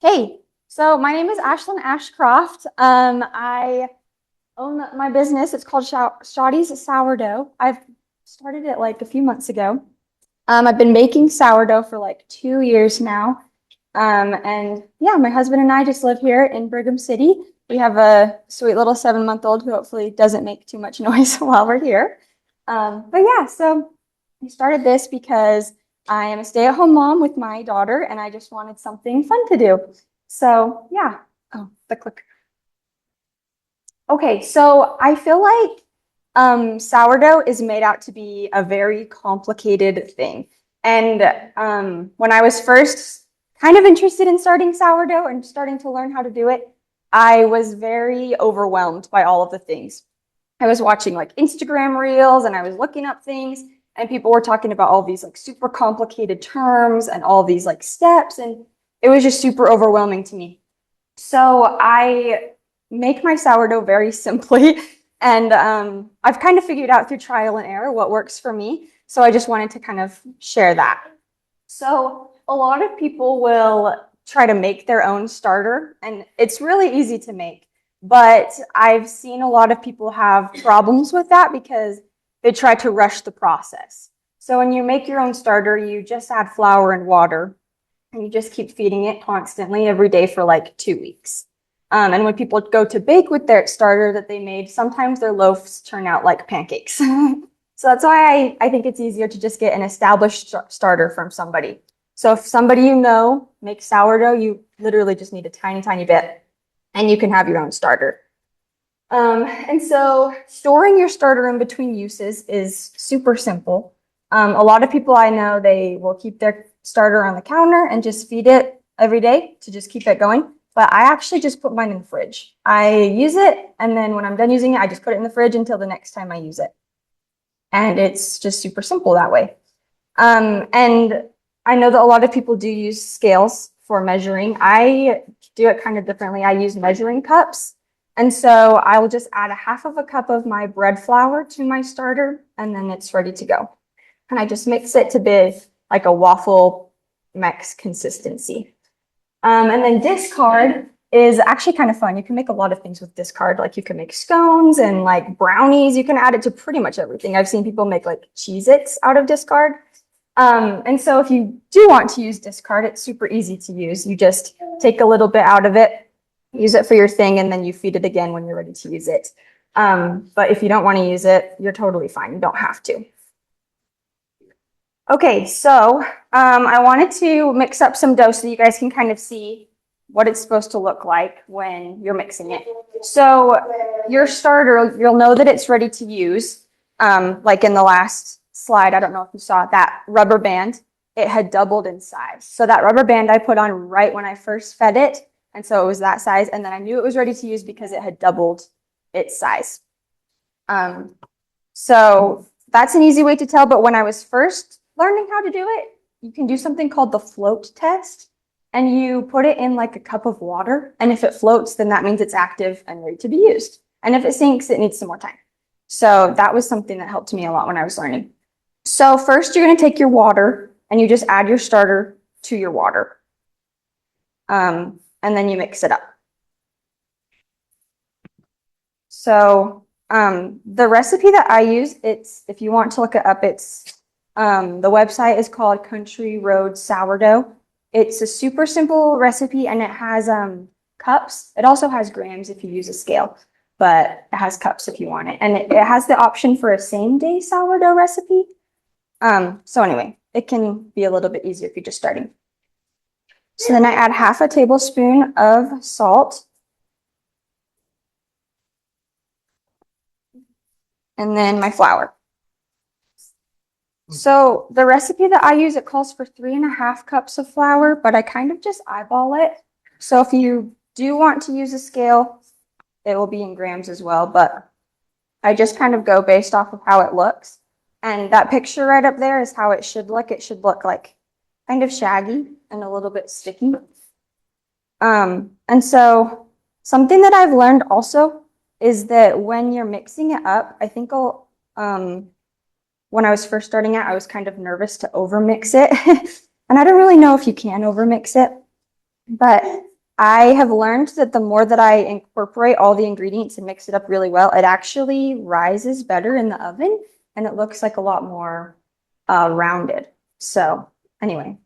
Hey, so my name is Ashlyn Ashcroft. I own my business. It's called Shawty's Sourdough. I've started it like a few months ago. I've been making sourdough for like 2 years now. And yeah, my husband and I just live here in Brigham City. We have a sweet little 7-month-old who hopefully doesn't make too much noise while we're here. But yeah, so we started this because I am a stay-at-home mom with my daughter, and I just wanted something fun to do. So yeah. Oh, the clicker. Okay, so I feel like sourdough is made out to be a very complicated thing. And when I was first kind of interested in starting sourdough and starting to learn how to do it, I was very overwhelmed by all of the things. I was watching like Instagram reels and I was looking up things, and people were talking about all these like super complicated terms and all these like steps, and it was just super overwhelming to me. So I make my sourdough very simply, and I've kind of figured out through trial and error what works for me. So I just wanted to kind of share that. So a lot of people will try to make their own starter, and it's really easy to make. But I've seen a lot of people have problems with that because they try to rush the process. So when you make your own starter, you just add flour and water, and you just keep feeding it constantly every day for like 2 weeks. And when people go to bake with their starter that they made, sometimes their loaves turn out like pancakes. So that's why I think it's easier to just get an established starter from somebody. So if somebody you know makes sourdough, you literally just need a tiny, tiny bit, and you can have your own starter. And so storing your starter in between uses is super simple. A lot of people I know, they will keep their starter on the counter and just feed it every day to just keep it going. But I actually just put mine in the fridge. I use it, and then when I'm done using it, I just put it in the fridge until the next time I use it. And it's just super simple that way. And I know that a lot of people do use scales for measuring. I do it kind of differently. I use measuring cups. And so I will just add a half of a cup of my bread flour to my starter, and then it's ready to go. And I just mix it to be like a waffle mix consistency. And then discard is actually kind of fun. You can make a lot of things with discard. Like you can make scones and like brownies. You can add it to pretty much everything. I've seen people make like Cheez-Its out of discard. And so if you do want to use discard, it's super easy to use. You just take a little bit out of it, use it for your thing, and then you feed it again when you're ready to use it. But if you don't want to use it, you're totally fine. You don't have to. Okay, so I wanted to mix up some dough so you guys can kind of see what it's supposed to look like when you're mixing it. So your starter, you'll know that it's ready to use. Like in the last slide, I don't know if you saw that rubber band, it had doubled in size. So that rubber band I put on right when I first fed it, and so it was that size, and then I knew it was ready to use because it had doubled its size. So that's an easy way to tell, but when I was first learning how to do it, you can do something called the float test, and you put it in like a cup of water, and if it floats, then that means it's active and ready to be used. And if it sinks, it needs some more time. So that was something that helped me a lot when I was learning. So first you're going to take your water and you just add your starter to your water. And then you mix it up. So the recipe that I use, it's, if you want to look it up, it's the website is called Country Road Sourdough. It's a super simple recipe, and it has cups. It also has grams if you use a scale, but it has cups if you want it. And it has the option for a same-day sourdough recipe. So anyway, it can be a little bit easier if you're just starting. So then I add half a tablespoon of salt. And then my flour. So the recipe that I use, it calls for 3.5 cups of flour, but I kind of just eyeball it. So if you do want to use a scale, it will be in grams as well, but I just kind of go based off of how it looks. And that picture right up there is how it should look. It should look like kind of shaggy and a little bit sticky. And so something that I've learned also is that when you're mixing it up, I think when I was first starting out, I was kind of nervous to overmix it. And I don't really know if you can overmix it, but I have learned that the more that I incorporate all the ingredients and mix it up really well, it actually rises better in the oven and it looks like a lot more rounded. So anyway,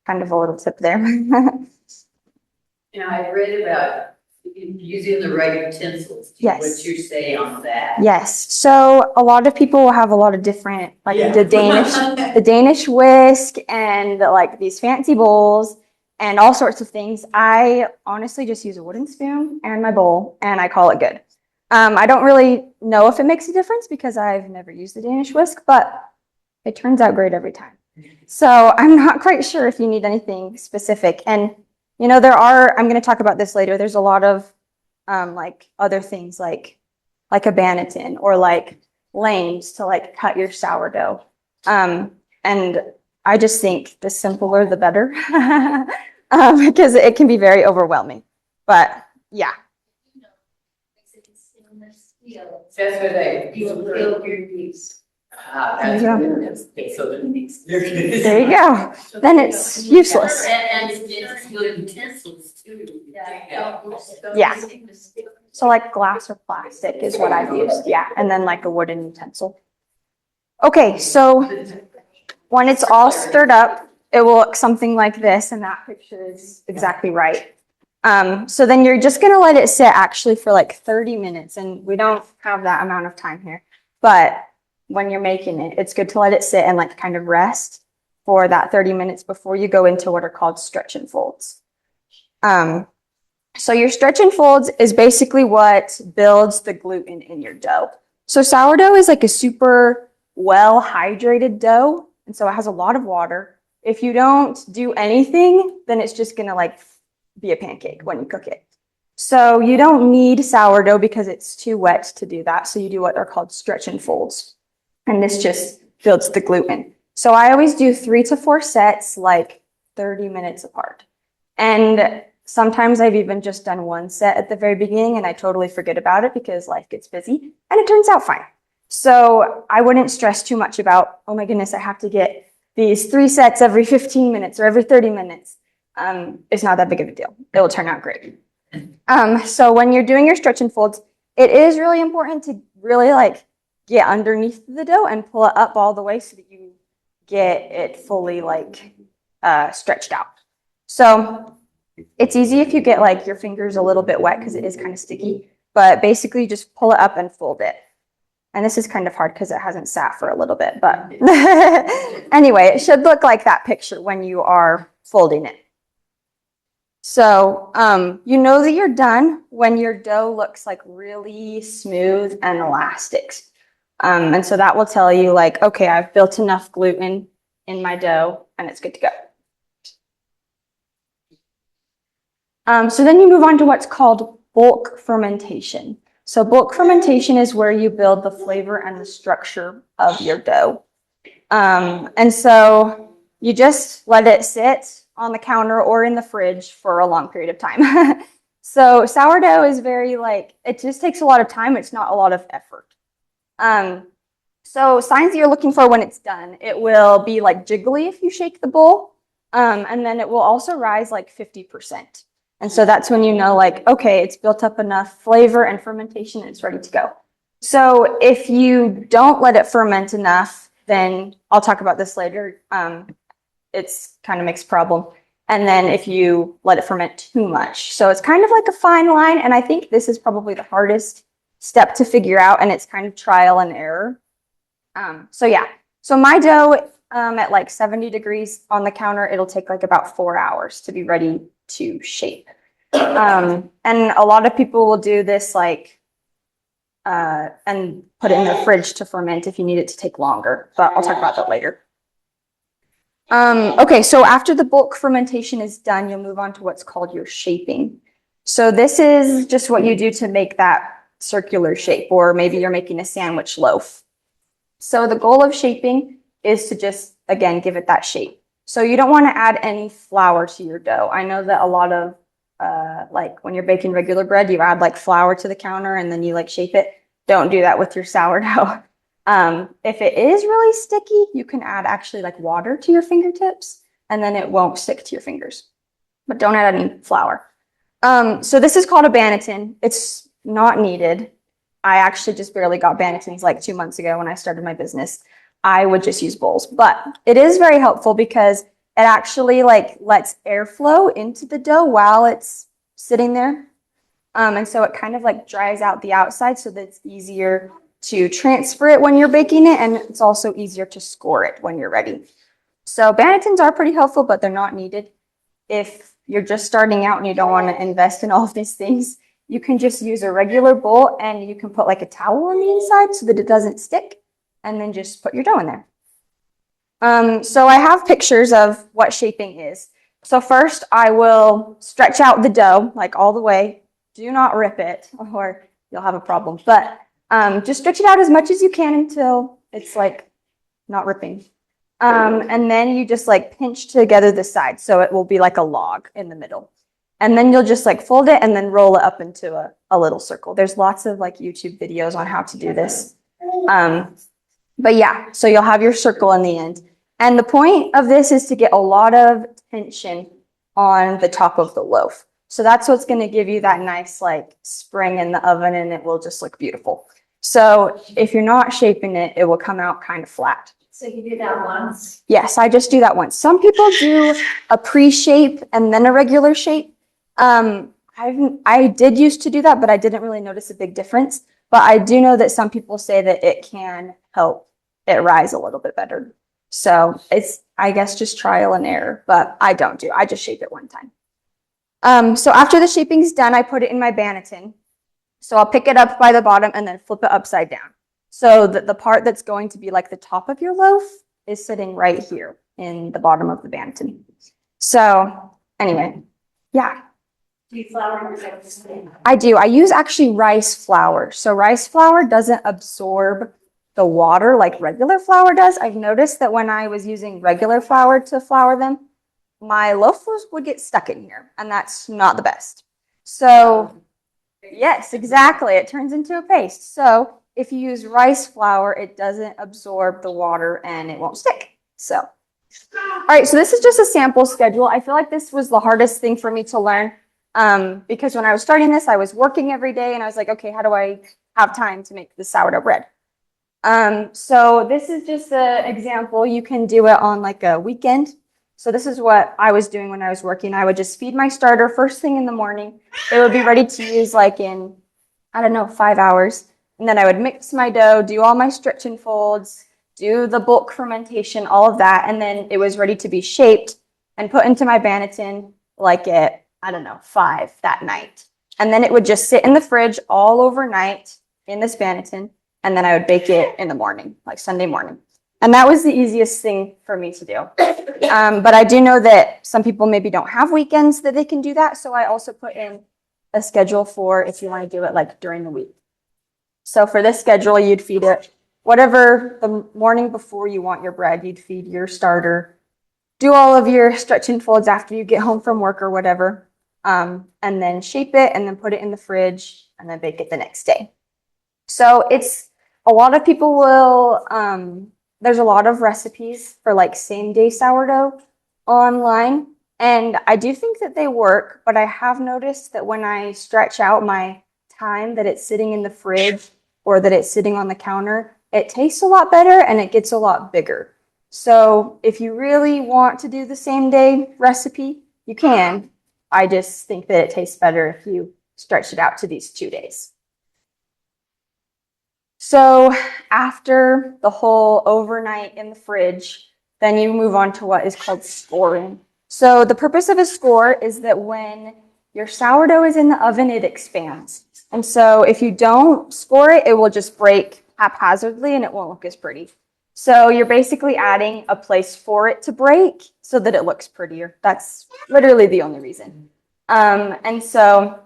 kind of a little tip there. Now, I read about using the right utensils. Yes. What's your say on that? Yes. So a lot of people have a lot of different, like Yeah. the Danish whisk and like these fancy bowls and all sorts of things. I honestly just use a wooden spoon and my bowl and I call it good. I don't really know if it makes a difference because I've never used the Danish whisk, but it turns out great every time. So I'm not quite sure if you need anything specific. And you know, I'm going to talk about this later. There's a lot of like other things like a banneton or like lanes to like cut your sourdough. And I just think the simpler the better because it can be very overwhelming. But yeah. That's what you feel your knees. There you go. Then it's useless. And it's good utensils too. Yeah. So like glass or plastic is what I've used. Yeah. And then like a wooden utensil. Okay. So when it's all stirred up, it will look something like this. And that picture is exactly right. So then you're just going to let it sit actually for like 30 minutes. And we don't have that amount of time here. But when you're making it, it's good to let it sit and like kind of rest for that 30 minutes before you go into what are called stretch and folds. So your stretch and folds is basically what builds the gluten in your dough. So sourdough is like a super well hydrated dough. And so it has a lot of water. If you don't do anything, then it's just going to like be a pancake when you cook it. So you don't need sourdough because it's too wet to do that. So you do what are called stretch and folds. And this just builds the gluten. So I always do 3 to 4 sets, like 30 minutes apart. And sometimes I've even just done 1 set at the very beginning and I totally forget about it because life gets busy and it turns out fine. So I wouldn't stress too much about, oh my goodness, I have to get these 3 sets every 15 minutes or every 30 minutes. It's not that big of a deal. It will turn out great. So when you're doing your stretch and folds, it is really important to really like get underneath the dough and pull it up all the way so that you get it fully like stretched out. So it's easy if you get like your fingers a little bit wet because it is kind of sticky, but basically just pull it up and fold it. And this is kind of hard because it hasn't sat for a little bit, but anyway, it should look like that picture when you are folding it. So you know that you're done when your dough looks like really smooth and elastic. And so that will tell you like, okay, I've built enough gluten in my dough and it's good to go. So then you move on to what's called bulk fermentation. So bulk fermentation is where you build the flavor and the structure of your dough. And so you just let it sit on the counter or in the fridge for a long period of time. So sourdough is very like, it just takes a lot of time. It's not a lot of effort. So signs that you're looking for when it's done, it will be like jiggly if you shake the bowl. And then it will also rise like 50%. And so that's when you know like, okay, it's built up enough flavor and fermentation and it's ready to go. So if you don't let it ferment enough, then I'll talk about this later. It's kind of mixed problem. And then if you let it ferment too much. So it's kind of like a fine line. And I think this is probably the hardest step to figure out. And it's kind of trial and error. So yeah, so my dough at like 70 degrees on the counter, it'll take like about 4 hours to be ready to shape. And a lot of people will do this like, and put it in the fridge to ferment if you need it to take longer, but I'll talk about that later. Okay, so after the bulk fermentation is done, you'll move on to what's called your shaping. So this is just what you do to make that circular shape, or maybe you're making a sandwich loaf. So the goal of shaping is to just, again, give it that shape. So you don't want to add any flour to your dough. I know that a lot of, like when you're baking regular bread, you add like flour to the counter and then you like shape it. Don't do that with your sourdough. If it is really sticky, you can add actually like water to your fingertips and then it won't stick to your fingers. But don't add any flour. So this is called a Banneton. It's not needed. I actually just barely got Bannetons like 2 months ago when I started my business. I would just use bowls, but it is very helpful because it actually like lets airflow into the dough while it's sitting there. And so it kind of like dries out the outside so that it's easier to transfer it when you're baking it, and it's also easier to score it when you're ready. So Bannetons are pretty helpful, but they're not needed. If you're just starting out and you don't want to invest in all of these things, you can just use a regular bowl and you can put like a towel on the inside so that it doesn't stick, and then just put your dough in there. So I have pictures of what shaping is. So first I will stretch out the dough like all the way. Do not rip it or you'll have a problem, but just stretch it out as much as you can until it's like not ripping. And then you just like pinch together the sides so it will be like a log in the middle. And then you'll just like fold it and then roll it up into a little circle. There's lots of like YouTube videos on how to do this. But yeah, so you'll have your circle in the end. And the point of this is to get a lot of tension on the top of the loaf. So that's what's going to give you that nice like spring in the oven, and it will just look beautiful. So if you're not shaping it, it will come out kind of flat. So you do that once? Yes, I just do that once. Some people do a pre-shape and then a regular shape. I did used to do that, but I didn't really notice a big difference. But I do know that some people say that it can help it rise a little bit better. So it's, I guess, just trial and error, but I don't do. I just shape it one time. So after the shaping's done, I put it in my Banneton. So I'll pick it up by the bottom and then flip it upside down. So that the part that's going to be like the top of your loaf is sitting right here in the bottom of the Banneton. So anyway, yeah. Do you flour yourself? I do. I use actually rice flour. So rice flour doesn't absorb the water like regular flour does. I've noticed that when I was using regular flour to flour them, my loaves would get stuck in here, and that's not the best. So yes, exactly. It turns into a paste. So if you use rice flour, it doesn't absorb the water and it won't stick. So, all right, so this is just a sample schedule. I feel like this was the hardest thing for me to learn because when I was starting this, I was working every day and I was like, okay, how do I have time to make the sourdough bread? So this is just an example. You can do it on like a weekend. So this is what I was doing when I was working. I would just feed my starter first thing in the morning. It would be ready to use like in, I don't know, 5 hours. And then I would mix my dough, do all my stretch and folds, do the bulk fermentation, all of that. And then it was ready to be shaped and put into my Banneton like at, I don't know, 5 that night. And then it would just sit in the fridge all overnight in this Banneton. And then I would bake it in the morning, like Sunday morning. And that was the easiest thing for me to do. But I do know that some people maybe don't have weekends that they can do that. So I also put in a schedule for if you want to do it like during the week. So for this schedule, you'd feed it whatever the morning before you want your bread, you'd feed your starter, do all of your stretch and folds after you get home from work or whatever, and then shape it and then put it in the fridge and then bake it the next day. So it's a lot of people will, there's a lot of recipes for like same day sourdough online. And I do think that they work, but I have noticed that when I stretch out my time that it's sitting in the fridge or that it's sitting on the counter, it tastes a lot better and it gets a lot bigger. So if you really want to do the same day recipe, you can. I just think that it tastes better if you stretch it out to these 2 days. So after the whole overnight in the fridge, then you move on to what is called scoring. So the purpose of a score is that when your sourdough is in the oven, it expands. And so if you don't score it, it will just break haphazardly and it won't look as pretty. So you're basically adding a place for it to break so that it looks prettier. That's literally the only reason. And so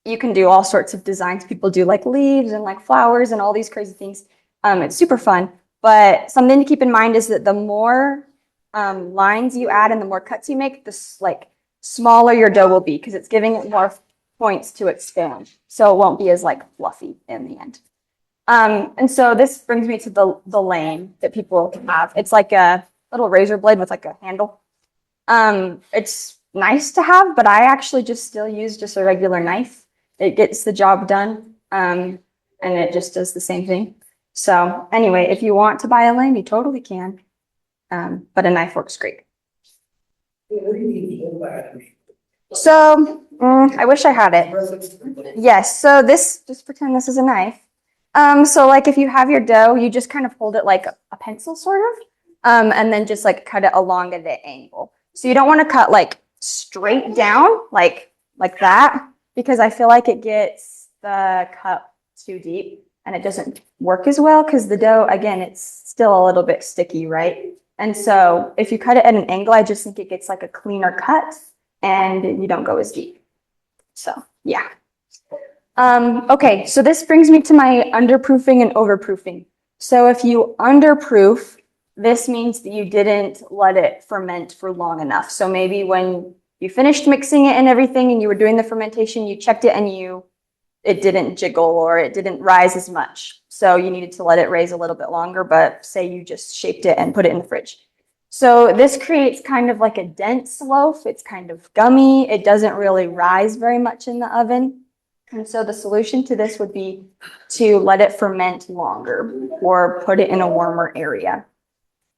you can do all sorts of designs. People do like leaves and like flowers and all these crazy things. It's super fun. But something to keep in mind is that the more lines you add and the more cuts you make, the like smaller your dough will be because it's giving it more points to expand. So it won't be as like fluffy in the end. And so this brings me to the lane that people have. It's like a little razor blade with like a handle. It's nice to have, but I actually just still use just a regular knife. It gets the job done, and it just does the same thing. So anyway, if you want to buy a lamb, you totally can. But a knife works great. So I wish I had it. Yes. So this, just pretend this is a knife. So like if you have your dough, you just kind of hold it like a pencil sort of, and then just like cut it along at the angle. So you don't want to cut like straight down, like that, because I feel like it gets the cut too deep and it doesn't work as well because the dough, again, it's still a little bit sticky, right? And so if you cut it at an angle, I just think it gets like a cleaner cut and you don't go as deep. So yeah. Okay, so this brings me to my underproofing and overproofing. So if you underproof, this means that you didn't let it ferment for long enough. So maybe when you finished mixing it and everything and you were doing the fermentation, you checked it and it didn't jiggle or it didn't rise as much. So you needed to let it raise a little bit longer, but say you just shaped it and put it in the fridge. So this creates kind of like a dense loaf. It's kind of gummy. It doesn't really rise very much in the oven. And so the solution to this would be to let it ferment longer or put it in a warmer area.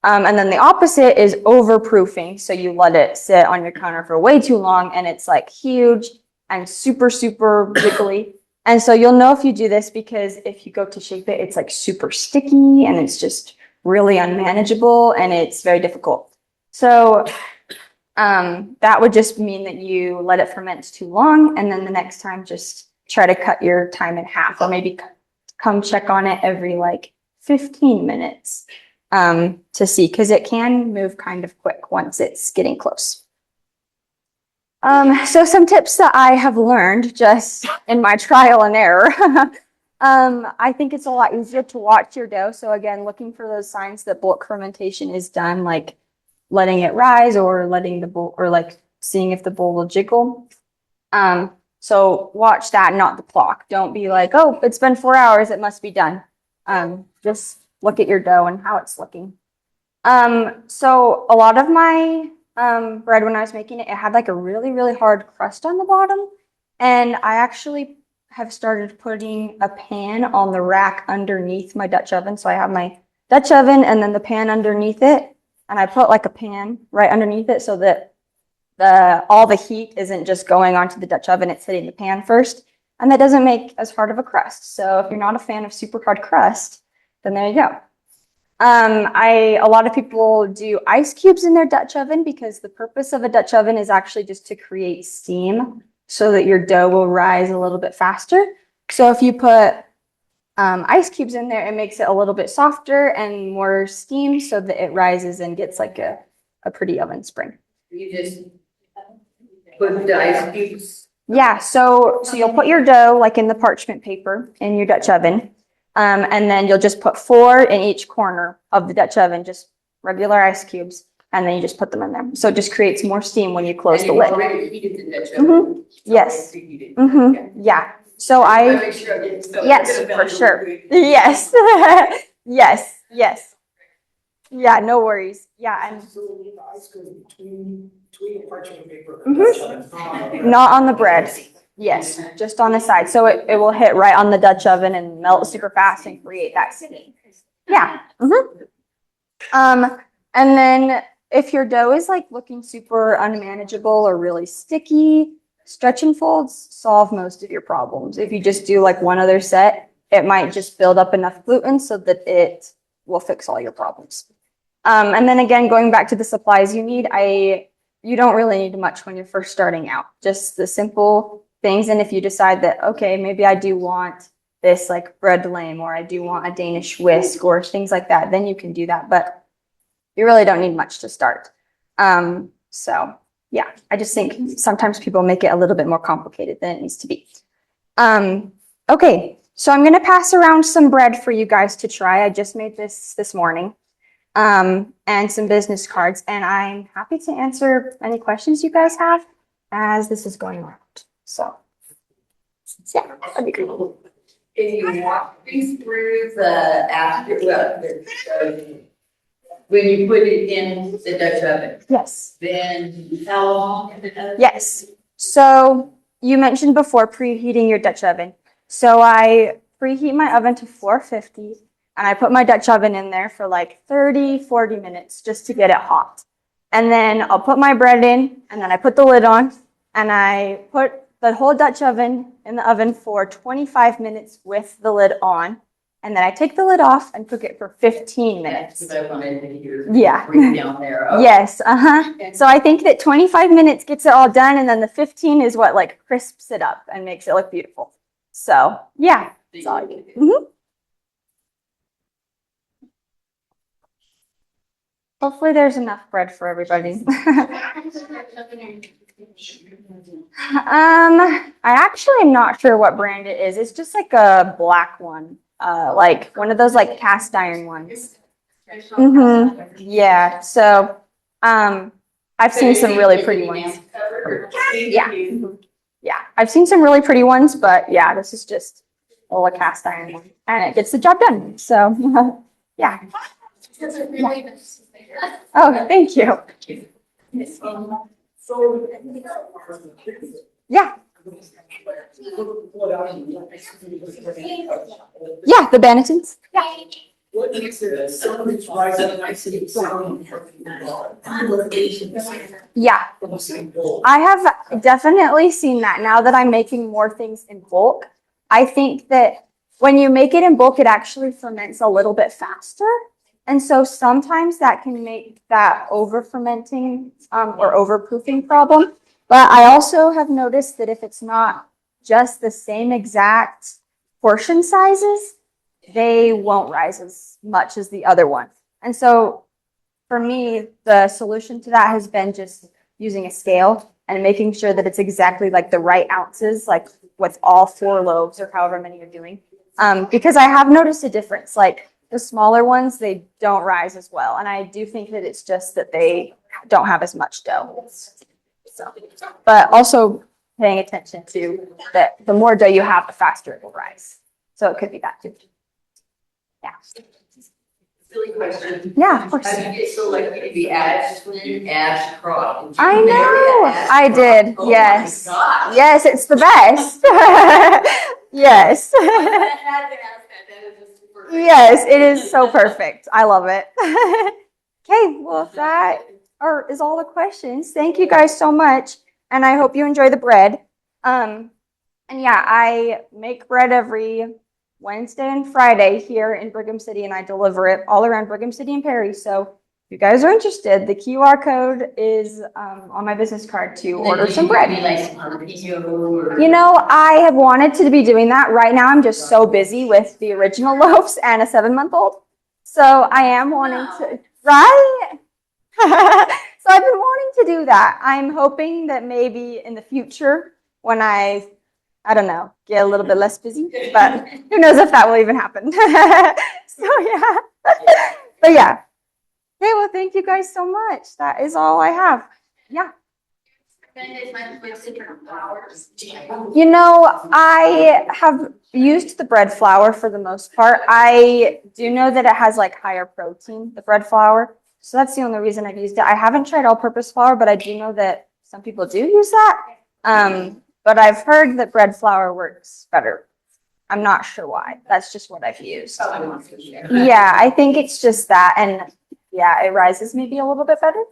And then the opposite is overproofing. So you let it sit on your counter for way too long and it's like huge and super, super jiggly. And so you'll know if you do this because if you go to shape it, it's like super sticky and it's just really unmanageable and it's very difficult. So that would just mean that you let it ferment too long and then the next time just try to cut your time in half or maybe come check on it every like 15 minutes to see because it can move kind of quick once it's getting close. So some tips that I have learned just in my trial and error. I think it's a lot easier to watch your dough. So again, looking for those signs that bulk fermentation is done, like letting it rise or letting the bowl or like seeing if the bowl will jiggle. So watch that, not the clock. Don't be like, oh, it's been 4 hours, it must be done. Just look at your dough and how it's looking. So a lot of my bread when I was making it, it had like a really, really hard crust on the bottom. And I actually have started putting a pan on the rack underneath my Dutch oven. So I have my Dutch oven and then the pan underneath it. And I put like a pan right underneath it so that all the heat isn't just going onto the Dutch oven, it's hitting the pan first. And that doesn't make as hard of a crust. So if you're not a fan of super hard crust, then there you go. A lot of people do ice cubes in their Dutch oven because the purpose of a Dutch oven is actually just to create steam so that your dough will rise a little bit faster. So if you put ice cubes in there, it makes it a little bit softer and more steam so that it rises and gets like a pretty oven spring. You just put the ice cubes. Yeah, so you'll put your dough like in the parchment paper in your Dutch oven. And then you'll just put 4 in each corner of the Dutch oven, just regular ice cubes, and then you just put them in there. So it just creates more steam when you close the lid. Already heated the Dutch oven. Yes. Yeah. So Make sure I get stuff. yes, for sure. Yes. Yes. Yeah, no worries. Yeah, and between the parchment paper. not on the bread. Yes, just on the side. So it will hit right on the Dutch oven and melt super fast and create that steam. Yeah. And then if your dough is like looking super unmanageable or really sticky, stretch and folds solve most of your problems. If you just do like one other set, it might just build up enough gluten so that it will fix all your problems. And then again, going back to the supplies you need, you don't really need much when you're first starting out. Just the simple things. And if you decide that, okay, maybe I do want this like bread lamb or I do want a Danish whisk or things like that, then you can do that. But you really don't need much to start. So yeah, I just think sometimes people make it a little bit more complicated than it needs to be. Okay, so I'm going to pass around some bread for you guys to try. I just made this morning. And some business cards, and I'm happy to answer any questions you guys have as this is going around. So, yeah, that'd be great. Can you walk me through the after, when you put it in the Dutch oven, Yes. then how long in the oven? Yes. So you mentioned before preheating your Dutch oven. So I preheat my oven to 450 and I put my Dutch oven in there for like 30, 40 minutes just to get it hot. And then I'll put my bread in and then I put the lid on and I put the whole Dutch oven in the oven for 25 minutes with the lid on. And then I take the lid off and cook it for 15 minutes. That's what I wanted to hear. Yeah. Breakdown there. Okay. Yes, So I think that 25 minutes gets it all done, and then the 15 is what like crisps it up and makes it look beautiful. So yeah, that's all I do. Mhm. Hopefully there's enough bread for everybody. I actually am not sure what brand it is. It's just like a black one, like one of those like cast iron ones. Yeah. So, I've seen some really pretty ones. Yeah. Yeah. I've seen some really pretty ones, but yeah, this is just a little cast iron one, and it gets the job done. So, yeah. Oh, thank you. So. Yeah. Yeah, the Bannetons. Yeah. What makes it somebody's rising nice and sound? Yeah. I have definitely seen that now that I'm making more things in bulk. I think that when you make it in bulk, it actually ferments a little bit faster. And so sometimes that can make that over fermenting or overproofing problem. But I also have noticed that if it's not just the same exact portion sizes, they won't rise as much as the other one. And so for me, the solution to that has been just using a scale and making sure that it's exactly like the right ounces, like with all 4 loaves or however many you're doing. Because I have noticed a difference, like the smaller ones, they don't rise as well. And I do think that it's just that they don't have as much dough. So, but also paying attention to that the more dough you have, the faster it will rise. So it could be that too. Yeah. Silly question. Yeah, of course. How do you get so lucky to be Ash Croft? I know. I did. Oh Yes. my gosh. Yes, it's the best. Yes. Yes, it is so perfect. I love it. Okay, well, if that is all the questions. Thank you guys so much, and I hope you enjoy the bread. And yeah, I make bread every Wednesday and Friday here in Brigham City, and I deliver it all around Brigham City and Perry. So if you guys are interested, the QR code is on my business card to order some bread. You know, I have wanted to be doing that. Right now, I'm just so busy with the original loaves and a 7-month-old. So I am wanting to, right? So I've been wanting to do that. I'm hoping that maybe in the future, when I don't know, get a little bit less busy, but who knows if that will even happen. So yeah, but yeah. Okay, well, thank you guys so much. That is all I have. Yeah. You know, I have used the bread flour for the most part. I do know that it has like higher protein, the bread flour. So that's the only reason I've used it. I haven't tried all-purpose flour, but I do know that some people do use that. But I've heard that bread flour works better. I'm not sure why. That's just what I've used. Yeah, I think it's just that. And yeah, it rises maybe a little bit better.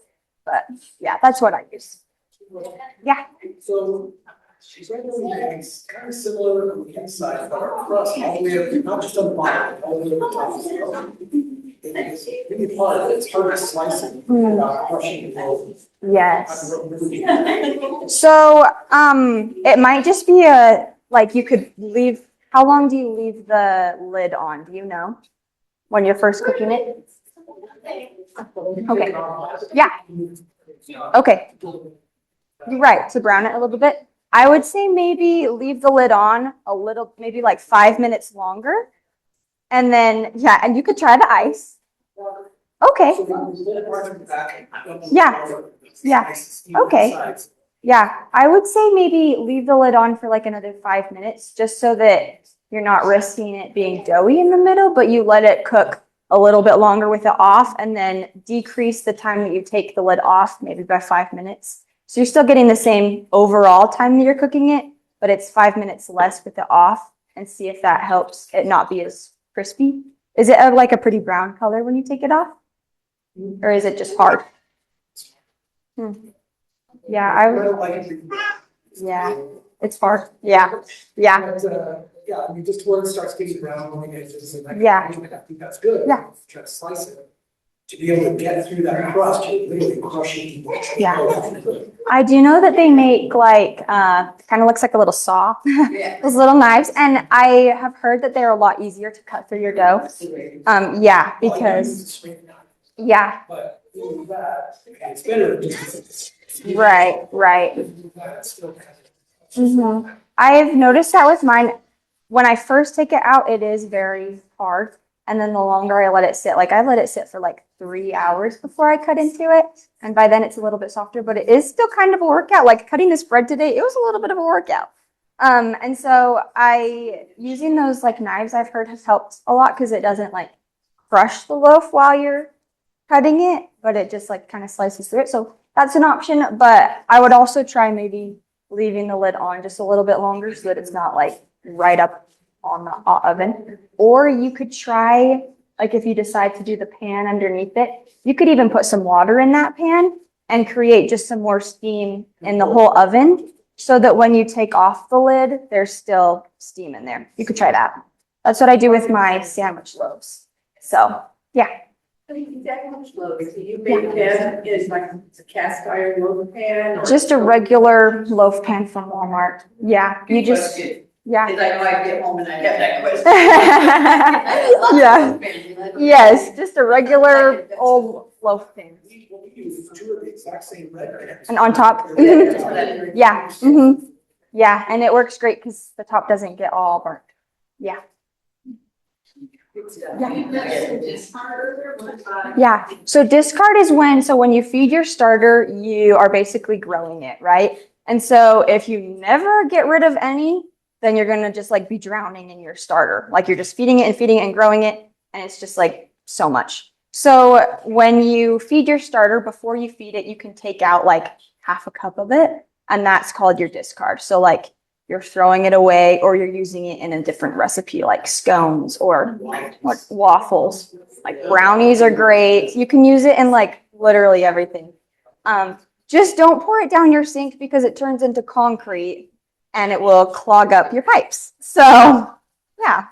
But yeah, that's what I use. Yeah. So it's kind of similar on the inside, but our crust all the way up, not just on the bottom, all the way up the top. It's really hard. It's hard to slice it without crushing it. Yes. So it might just be like you could leave. How long do you leave the lid on? Do you know when you're first cooking it? Okay. Yeah. Okay. You're right. To brown it a little bit. I would say maybe leave the lid on a little, maybe like 5 minutes longer. And then, yeah, and you could try the ice. Okay. Yeah. Yeah. Okay. Yeah. I would say maybe leave the lid on for like another 5 minutes, just so that you're not risking it being doughy in the middle, but you let it cook a little bit longer with it off, and then decrease the time that you take the lid off, maybe by 5 minutes. So you're still getting the same overall time that you're cooking it, but it's 5 minutes less with it off, and see if that helps it not be as crispy. Is it like a pretty brown color when you take it off? Or is it just hard? Yeah, I don't like it. yeah, it's hard. Yeah, yeah, But, yeah, I mean, just where it starts getting brown on the edges and that. Yeah. I think that's good. Yeah. Try to slice it. To be able to get through that crust, you're literally crushing. Yeah. I do know that they make like, kind of looks like a little saw, Yeah. those little knives. And I have heard that they're a lot easier to cut through your dough. Yeah, because, yeah, But even that, it's better than just. right. That's still kind of. Mm-hmm. I've noticed that with mine, when I first take it out, it is very hard. And then the longer I let it sit, like I let it sit for like 3 hours before I cut into it. And by then it's a little bit softer, but it is still kind of a workout. Like cutting this bread today, it was a little bit of a workout. And so using those like knives I've heard has helped a lot because it doesn't like crush the loaf while you're cutting it, but it just like kind of slices through it. So that's an option, but I would also try maybe leaving the lid on just a little bit longer so that it's not like right up on the oven. Or you could try, like if you decide to do the pan underneath it, you could even put some water in that pan and create just some more steam in the whole oven so that when you take off the lid, there's still steam in there. You could try that. That's what I do with my sandwich loaves. So, yeah. So you make a pan, is like a cast iron loaf pan? Or Just a regular loaf pan from Walmart. Yeah, you just, yeah. Because I know I get home and I have that question. Yeah. Yes, just a regular old loaf pan. We use two of the exact same bread. And on top? Mhm. Yeah, mm-hmm. Yeah, and it works great because the top doesn't get all burnt. Yeah. Yeah, so discard is when you feed your starter, you are basically growing it, right? And so if you never get rid of any, then you're gonna just like be drowning in your starter. Like you're just feeding it and growing it, and it's just like so much. So when you feed your starter, before you feed it, you can take out like half a cup of it, and that's called your discard. So like you're throwing it away or you're using it in a different recipe like scones or waffles. Like brownies are great. You can use it in like literally everything. Just don't pour it down your sink because it turns into concrete and it will clog up your pipes. So, yeah.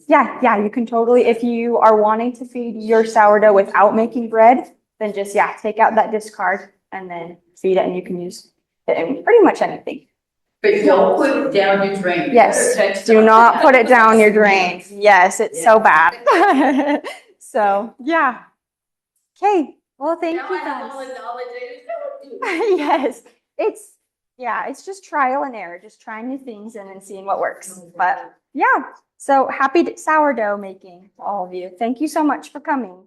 Yeah, you can totally, if you are wanting to feed your sourdough without making bread, then just, take out that discard and then feed it and you can use it in pretty much anything. But don't put it down your drain. Yes, do not put it down your drain. Yes, it's so bad. So, yeah. Okay, well, thank you guys. Yes, it's just trial and error, just trying new things and then seeing what works. But yeah, so happy sourdough making to all of you. Thank you so much for coming.